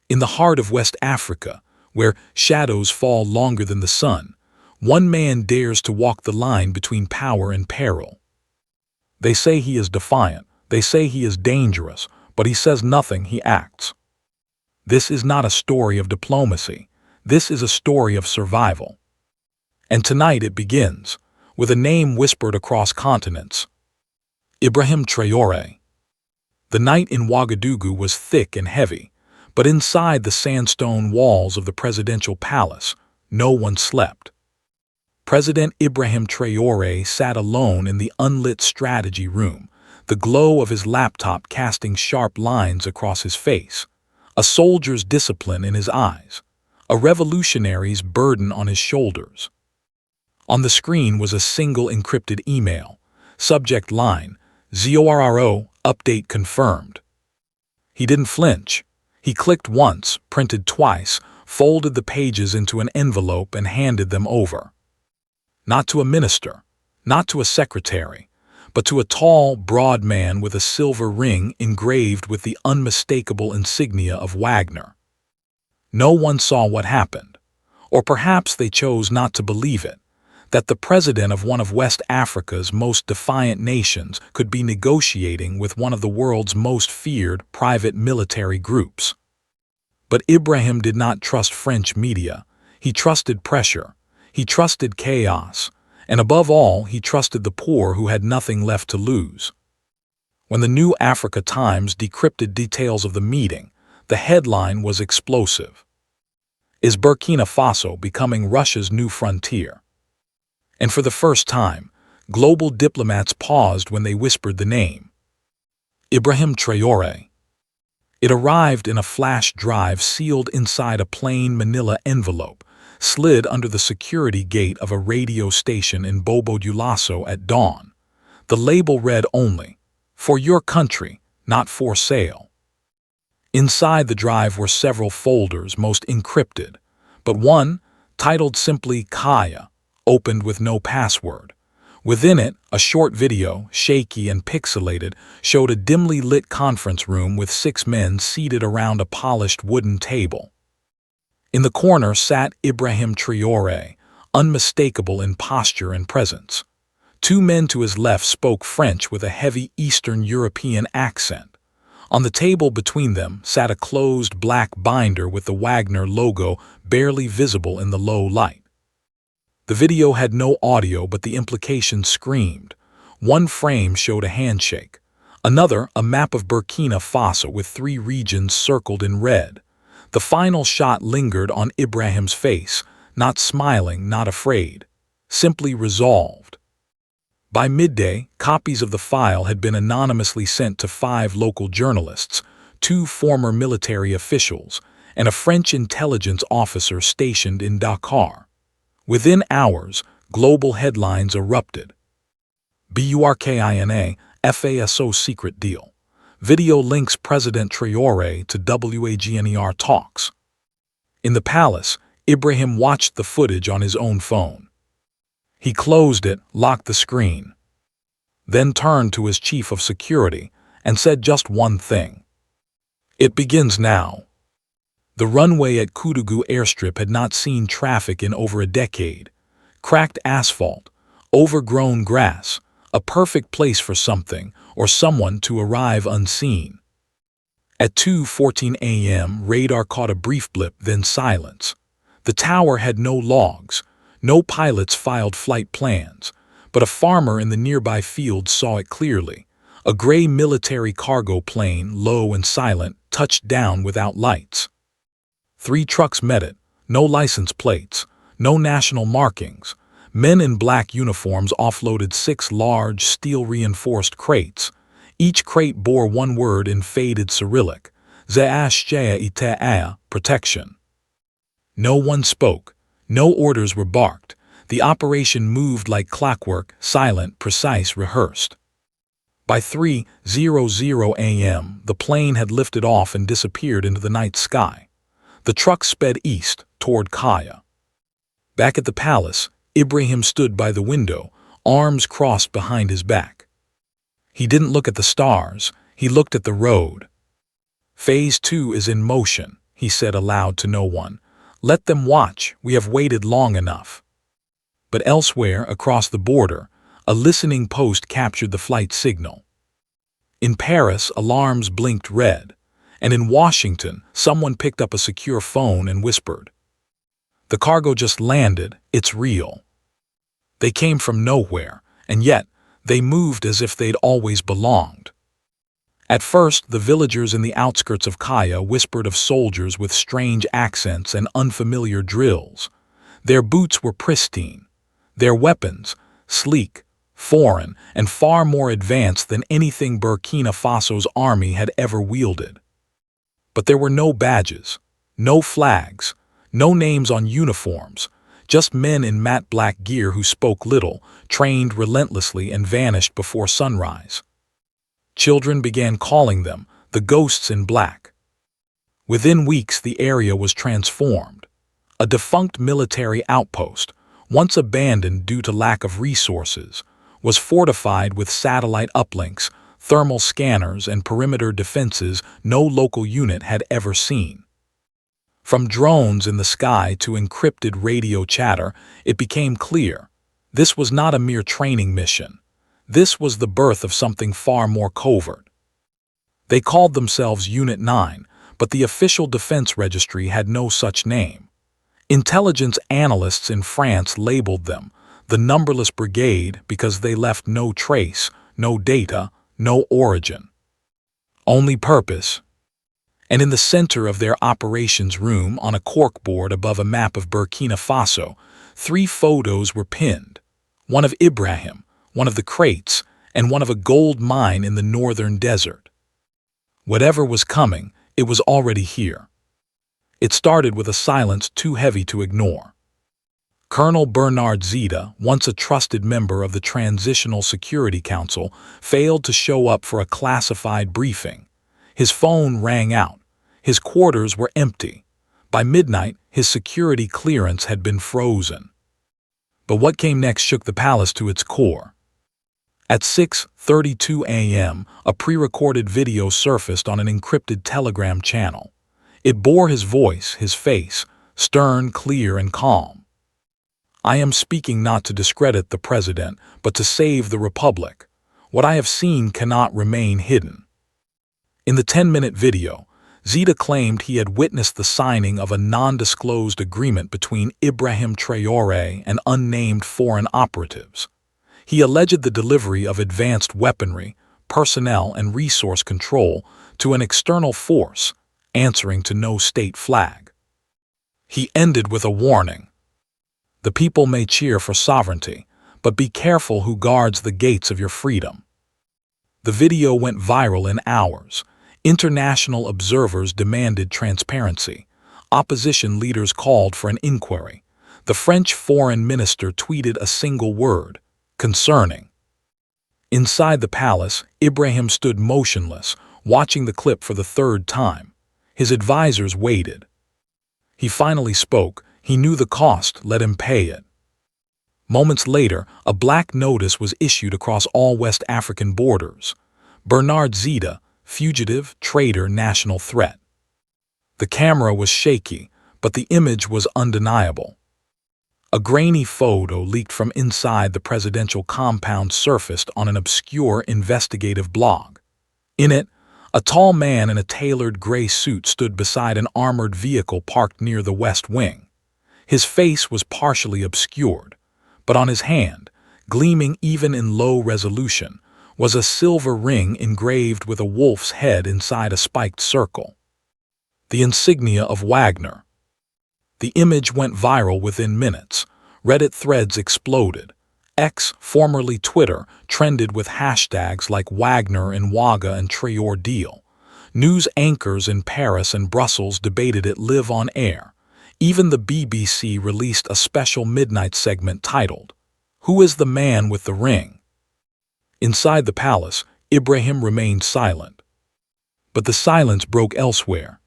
In the heart of West Africa, where shadows fall longer than the sun, one man dares to walk the line between power and peril. They say he is defiant, they say he is dangerous, but he says nothing, he acts. This is not a story of diplomacy. This is a story of survival. And tonight it begins, with a name whispered across continents. Ibrahim Traoré. The night in Ouagadougou was thick and heavy, but inside the sandstone walls of the presidential palace, no one slept. President Ibrahim Traoré sat alone in the unlit strategy room, the glow of his laptop casting sharp lines across his face, a soldier's discipline in his eyes, a revolutionary's burden on his shoulders. On the screen was a single encrypted email, subject line, ZORRO, update confirmed. He didn't flinch. He clicked once, printed twice, folded the pages into an envelope and handed them over. Not to a minister, not to a secretary, but to a tall, broad man with a silver ring engraved with the unmistakable insignia of Wagner. No one saw what happened, or perhaps they chose not to believe it, that the president of one of West Africa's most defiant nations could be negotiating with one of the world's most feared private military groups. But Ibrahim did not trust French media. He trusted pressure. He trusted chaos, and above all, he trusted the poor who had nothing left to lose. When the New Africa Times decrypted details of the meeting, the headline was explosive. Is Burkina Faso becoming Russia's new frontier? And for the first time, global diplomats paused when they whispered the name. Ibrahim Traoré. It arrived in a flash drive sealed inside a plain manila envelope, slid under the security gate of a radio station in Bobo-Dioulasso at dawn. The label read only, "For your country, not for sale." Inside the drive were several folders, most encrypted, but one, titled simply Kaya, opened with no password. Within it, a short video, shaky and pixelated, showed a dimly lit conference room with 6 men seated around a polished wooden table. In the corner sat Ibrahim Traoré, unmistakable in posture and presence. 2 men to his left spoke French with a heavy Eastern European accent. On the table between them sat a closed black binder with the Wagner logo barely visible in the low light. The video had no audio, but the implication screamed. One frame showed a handshake. Another, a map of Burkina Faso with 3 regions circled in red. The final shot lingered on Ibrahim's face, not smiling, not afraid, simply resolved. By midday, copies of the file had been anonymously sent to 5 local journalists, 2 former military officials, and a French intelligence officer stationed in Dakar. Within hours, global headlines erupted. Burkina Faso secret deal. Video links President Traoré to Wagner talks. In the palace, Ibrahim watched the footage on his own phone. He closed it, locked the screen, then turned to his chief of security and said just one thing. It begins now. The runway at Koudougou airstrip had not seen traffic in over a decade. Cracked asphalt, overgrown grass, a perfect place for something or someone to arrive unseen. At 2:14 a.m., radar caught a brief blip, then silence. The tower had no logs, no pilots filed flight plans, but a farmer in the nearby field saw it clearly. A gray military cargo plane, low and silent, touched down without lights. 3 trucks met it, no license plates, no national markings. Men in black uniforms offloaded 6 large, steel-reinforced crates. Each crate bore one word in faded Cyrillic, protection. No one spoke. No orders were barked. The operation moved like clockwork, silent, precise, rehearsed. By 3:00 a.m., the plane had lifted off and disappeared into the night sky. The truck sped east, toward Kaya. Back at the palace, Ibrahim stood by the window, arms crossed behind his back. He didn't look at the stars, he looked at the road. Phase 2 is in motion, he said aloud to no one. "Let them watch, we have waited long enough." But elsewhere, across the border, a listening post captured the flight signal. In Paris, alarms blinked red, and in Washington, someone picked up a secure phone and whispered, "The cargo just landed, it's real." They came from nowhere, and yet they moved as if they'd always belonged. At first, the villagers in the outskirts of Kaya whispered of soldiers with strange accents and unfamiliar drills. Their boots were pristine, their weapons sleek, foreign, and far more advanced than anything Burkina Faso's army had ever wielded. But there were no badges, no flags, no names on uniforms, just men in matte black gear who spoke little, trained relentlessly, and vanished before sunrise. Children began calling them the ghosts in black. Within weeks, the area was transformed. A defunct military outpost, once abandoned due to lack of resources, was fortified with satellite uplinks, thermal scanners, and perimeter defenses no local unit had ever seen. From drones in the sky to encrypted radio chatter, it became clear this was not a mere training mission. This was the birth of something far more covert. They called themselves Unit 9, but the official defense registry had no such name. Intelligence analysts in France labeled them the Numberless Brigade because they left no trace, no data, no origin. Only purpose. And in the center of their operations room, on a corkboard above a map of Burkina Faso, 3 photos were pinned. One of Ibrahim, one of the crates, and one of a gold mine in the northern desert. Whatever was coming, it was already here. It started with a silence too heavy to ignore. Colonel Bernard Zita, once a trusted member of the Transitional Security Council, failed to show up for a classified briefing. His phone rang out. His quarters were empty. By midnight, his security clearance had been frozen. But what came next shook the palace to its core. At 6:32 a.m., a pre-recorded video surfaced on an encrypted Telegram channel. It bore his voice, his face, stern, clear, and calm. "I am speaking not to discredit the president, but to save the republic. What I have seen cannot remain hidden." In the 10-minute video, Zita claimed he had witnessed the signing of a non-disclosed agreement between Ibrahim Traoré and unnamed foreign operatives. He alleged the delivery of advanced weaponry, personnel, and resource control to an external force, answering to no state flag. He ended with a warning. "The people may cheer for sovereignty, but be careful who guards the gates of your freedom." The video went viral in hours. International observers demanded transparency. Opposition leaders called for an inquiry. The French foreign minister tweeted a single word: concerning. Inside the palace, Ibrahim stood motionless, watching the clip for the 3rd time. His advisors waited. He finally spoke. He knew the cost, let him pay it. Moments later, a black notice was issued across all West African borders. Bernard Zita, fugitive, traitor, national threat. The camera was shaky, but the image was undeniable. A grainy photo leaked from inside the presidential compound surfaced on an obscure investigative blog. In it, a tall man in a tailored gray suit stood beside an armored vehicle parked near the West Wing. His face was partially obscured, but on his hand, gleaming even in low resolution, was a silver ring engraved with a wolf's head inside a spiked circle. The insignia of Wagner. The image went viral within minutes. Reddit threads exploded. X, formerly Twitter, trended with hashtags like Wagner and Waga and Traoré deal. News anchors in Paris and Brussels debated it live on air. Even the BBC released a special midnight segment titled, "Who is the Man with the Ring?" Inside the palace, Ibrahim remained silent. But the silence broke elsewhere.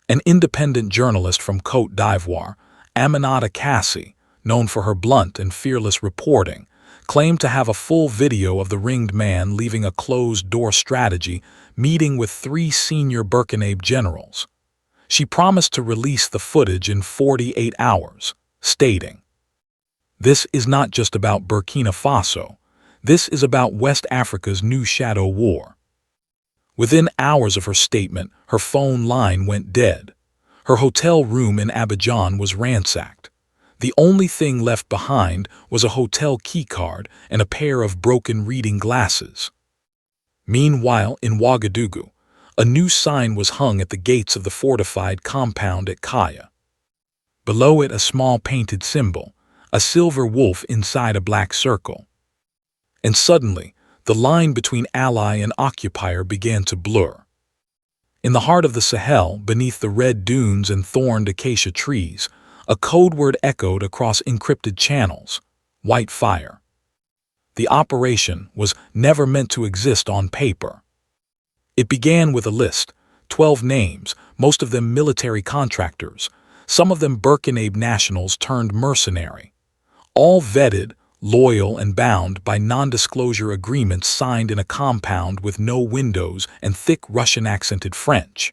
An independent journalist from Côte d'Ivoire, Aminata Kassi, known for her blunt and fearless reporting, claimed to have a full video of the ringed man leaving a closed-door strategy meeting with 3 senior Burkina generals. She promised to release the footage in 48 hours, stating, "This is not just about Burkina Faso. This is about West Africa's new shadow war." Within hours of her statement, her phone line went dead. Her hotel room in Abidjan was ransacked. The only thing left behind was a hotel keycard and a pair of broken reading glasses. Meanwhile, in Ouagadougou, a new sign was hung at the gates of the fortified compound at Kaya. Below it, a small painted symbol, a silver wolf inside a black circle. And suddenly, the line between ally and occupier began to blur. In the heart of the Sahel, beneath the red dunes and thorned acacia trees, a code word echoed across encrypted channels: white fire. The operation was never meant to exist on paper. It began with a list, 12 names, most of them military contractors, some of them Burkina nationals turned mercenary, all vetted, loyal, and bound by non-disclosure agreements signed in a compound with no windows and thick Russian-accented French.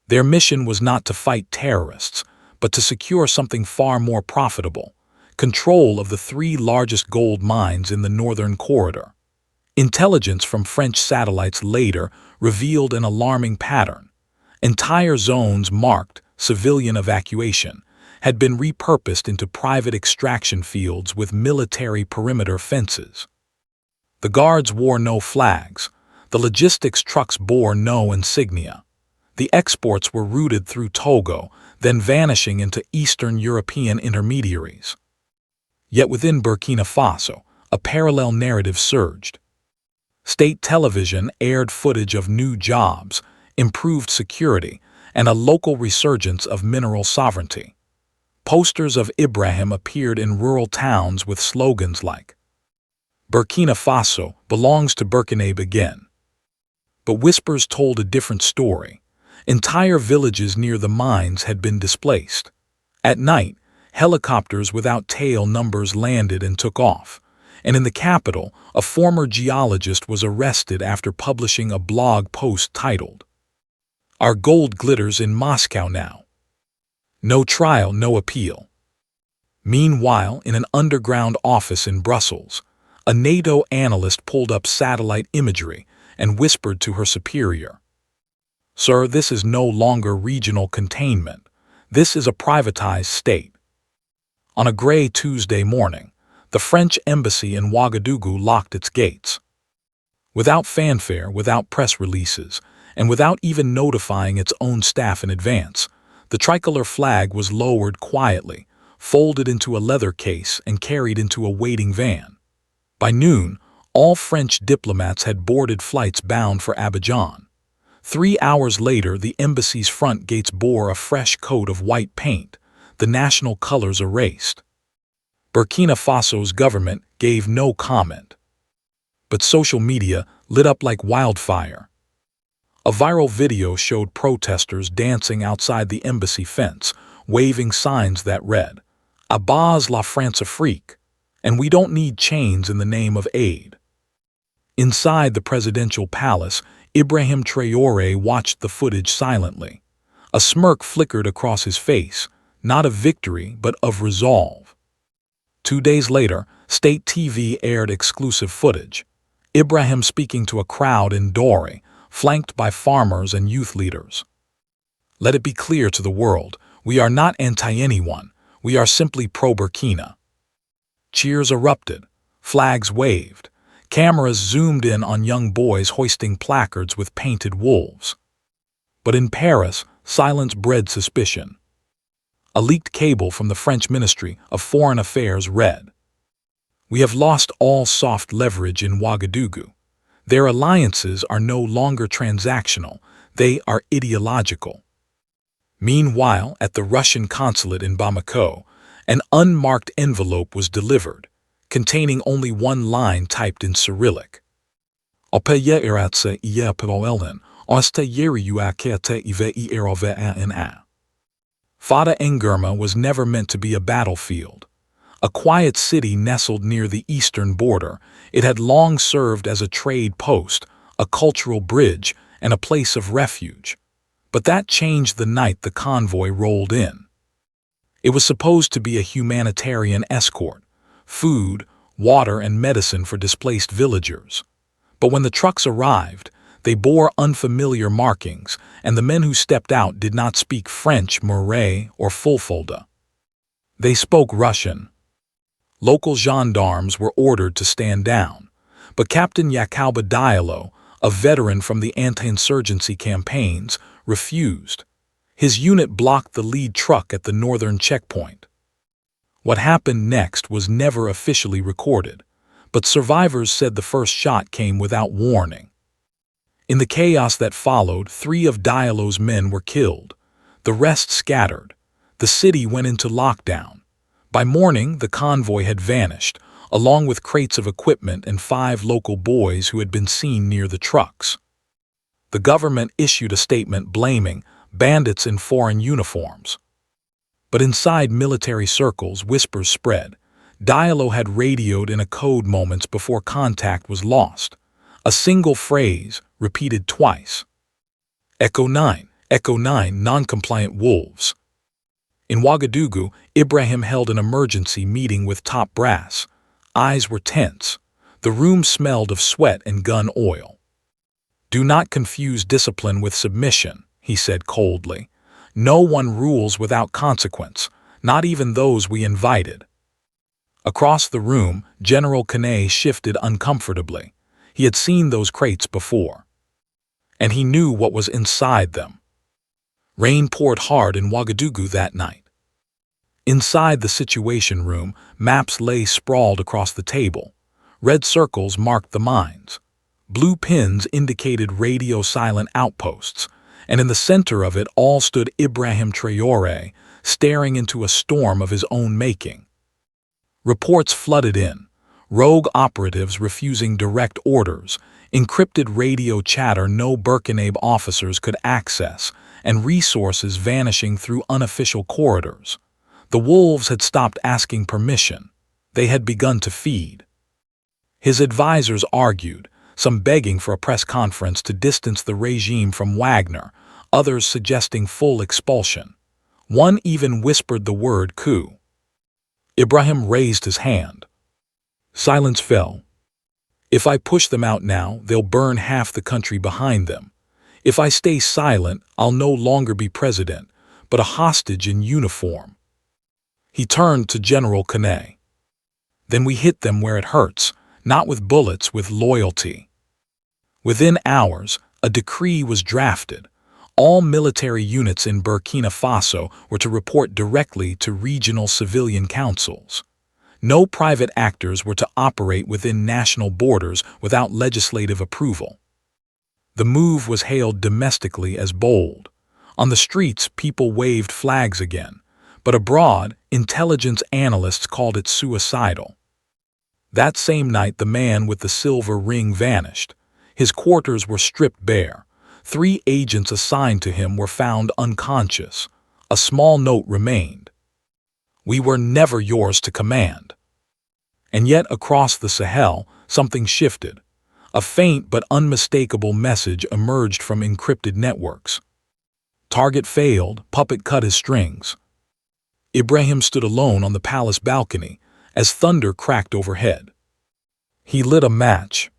Their mission was not to fight terrorists, but to secure something far more profitable: control of the 3 largest gold mines in the northern corridor. Intelligence from French satellites later revealed an alarming pattern. Entire zones marked civilian evacuation had been repurposed into private extraction fields with military perimeter fences. The guards wore no flags. The logistics trucks bore no insignia. The exports were routed through Togo, then vanishing into Eastern European intermediaries. Yet within Burkina Faso, a parallel narrative surged. State television aired footage of new jobs, improved security, and a local resurgence of mineral sovereignty. Posters of Ibrahim appeared in rural towns with slogans like, "Burkina Faso belongs to Burkina again." But whispers told a different story. Entire villages near the mines had been displaced. At night, helicopters without tail numbers landed and took off. And in the capital, a former geologist was arrested after publishing a blog post titled, "Our gold glitters in Moscow now. No trial, no appeal." Meanwhile, in an underground office in Brussels, a NATO analyst pulled up satellite imagery and whispered to her superior, "Sir, this is no longer regional containment. This is a privatized state." On a gray Tuesday morning, the French embassy in Ouagadougou locked its gates. Without fanfare, without press releases, and without even notifying its own staff in advance, the tricolor flag was lowered quietly, folded into a leather case, and carried into a waiting van. By noon, all French diplomats had boarded flights bound for Abidjan. 3 hours later, the embassy's front gates bore a fresh coat of white paint, the national colors erased. Burkina Faso's government gave no comment. But social media lit up like wildfire. A viral video showed protesters dancing outside the embassy fence, waving signs that read, "À base la France Afrique," and "We don't need chains in the name of aid." Inside the presidential palace, Ibrahim Traoré watched the footage silently. A smirk flickered across his face, not of victory but of resolve. 2 days later, state TV aired exclusive footage. Ibrahim speaking to a crowd in Dore, flanked by farmers and youth leaders. "Let it be clear to the world, we are not anti-anyone, we are simply pro-Burkina." Cheers erupted, flags waved, cameras zoomed in on young boys hoisting placards with painted wolves. But in Paris, silence bred suspicion. A leaked cable from the French Ministry of Foreign Affairs read, "We have lost all soft leverage in Ouagadougou. Their alliances are no longer transactional, they are ideological." Meanwhile, at the Russian consulate in Bamako, an unmarked envelope was delivered, containing only one line typed in Cyrillic. Fata Ngurma was never meant to be a battlefield. A quiet city nestled near the eastern border, it had long served as a trade post, a cultural bridge, and a place of refuge. But that changed the night the convoy rolled in. It was supposed to be a humanitarian escort, food, water, and medicine for displaced villagers. But when the trucks arrived, they bore unfamiliar markings, and the men who stepped out did not speak French, Malay, or Fulfulde. They spoke Russian. Local gendarmes were ordered to stand down, but Captain Yakuba Diallo, a veteran from the anti-insurgency campaigns, refused. His unit blocked the lead truck at the northern checkpoint. What happened next was never officially recorded, but survivors said the first shot came without warning. In the chaos that followed, 3 of Diallo's men were killed. The rest scattered. The city went into lockdown. By morning, the convoy had vanished, along with crates of equipment and 5 local boys who had been seen near the trucks. The government issued a statement blaming bandits in foreign uniforms. But inside military circles, whispers spread. Diallo had radioed in a code moments before contact was lost. A single phrase, repeated twice. Echo 9, non-compliant wolves. In Ouagadougou, Ibrahim held an emergency meeting with top brass. Eyes were tense. The room smelled of sweat and gun oil. "Do not confuse discipline with submission," he said coldly. "No one rules without consequence, not even those we invited." Across the room, General Kane shifted uncomfortably. He had seen those crates before, and he knew what was inside them. Rain poured hard in Ouagadougou that night. Inside the Situation Room, maps lay sprawled across the table. Red circles marked the mines. Blue pins indicated radio-silent outposts, and in the center of it all stood Ibrahim Traoré, staring into a storm of his own making. Reports flooded in. Rogue operatives refusing direct orders, encrypted radio chatter no Burkina officers could access, and resources vanishing through unofficial corridors. The wolves had stopped asking permission. They had begun to feed. His advisors argued, some begging for a press conference to distance the regime from Wagner, others suggesting full expulsion. One even whispered the word coup. Ibrahim raised his hand. Silence fell. "If I push them out now, they'll burn half the country behind them. If I stay silent, I'll no longer be president, but a hostage in uniform." He turned to General Kane. "Then we hit them where it hurts, not with bullets, with loyalty." Within hours, a decree was drafted. All military units in Burkina Faso were to report directly to regional civilian councils. No private actors were to operate within national borders without legislative approval. The move was hailed domestically as bold. On the streets, people waved flags again, but abroad, intelligence analysts called it suicidal. That same night, the man with the silver ring vanished. His quarters were stripped bare. 3 agents assigned to him were found unconscious. A small note remained. "We were never yours to command." And yet across the Sahel, something shifted. A faint but unmistakable message emerged from encrypted networks. Target failed, puppet cut his strings. Ibrahim stood alone on the palace balcony as thunder cracked overhead. He lit a match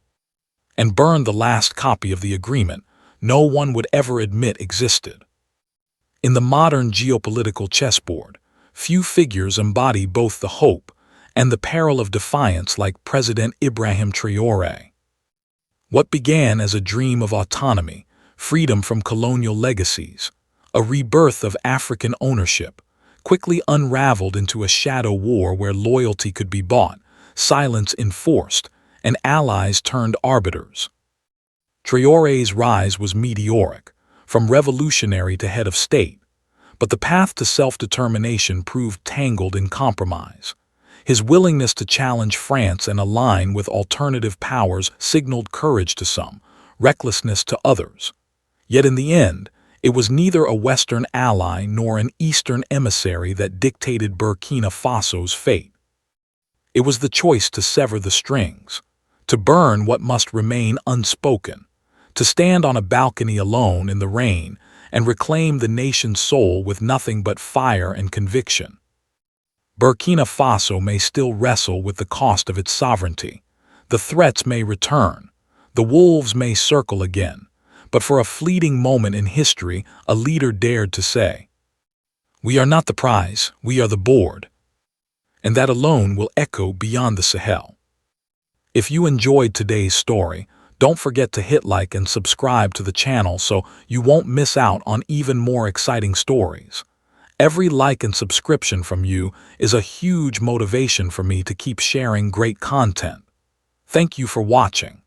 and burned the last copy of the agreement no one would ever admit existed. In the modern geopolitical chessboard, few figures embody both the hope and the peril of defiance like President Ibrahim Traoré. What began as a dream of autonomy, freedom from colonial legacies, a rebirth of African ownership, quickly unraveled into a shadow war where loyalty could be bought, silence enforced, and allies turned arbiters. Traoré's rise was meteoric, from revolutionary to head of state, but the path to self-determination proved tangled in compromise. His willingness to challenge France and align with alternative powers signaled courage to some, recklessness to others. Yet in the end, it was neither a Western ally nor an Eastern emissary that dictated Burkina Faso's fate. It was the choice to sever the strings, to burn what must remain unspoken, to stand on a balcony alone in the rain and reclaim the nation's soul with nothing but fire and conviction. Burkina Faso may still wrestle with the cost of its sovereignty. The threats may return. The wolves may circle again. But for a fleeting moment in history, a leader dared to say, "We are not the prize, we are the board." And that alone will echo beyond the Sahel. If you enjoyed today's story, don't forget to hit like and subscribe to the channel so you won't miss out on even more exciting stories. Every like and subscription from you is a huge motivation for me to keep sharing great content. Thank you for watching.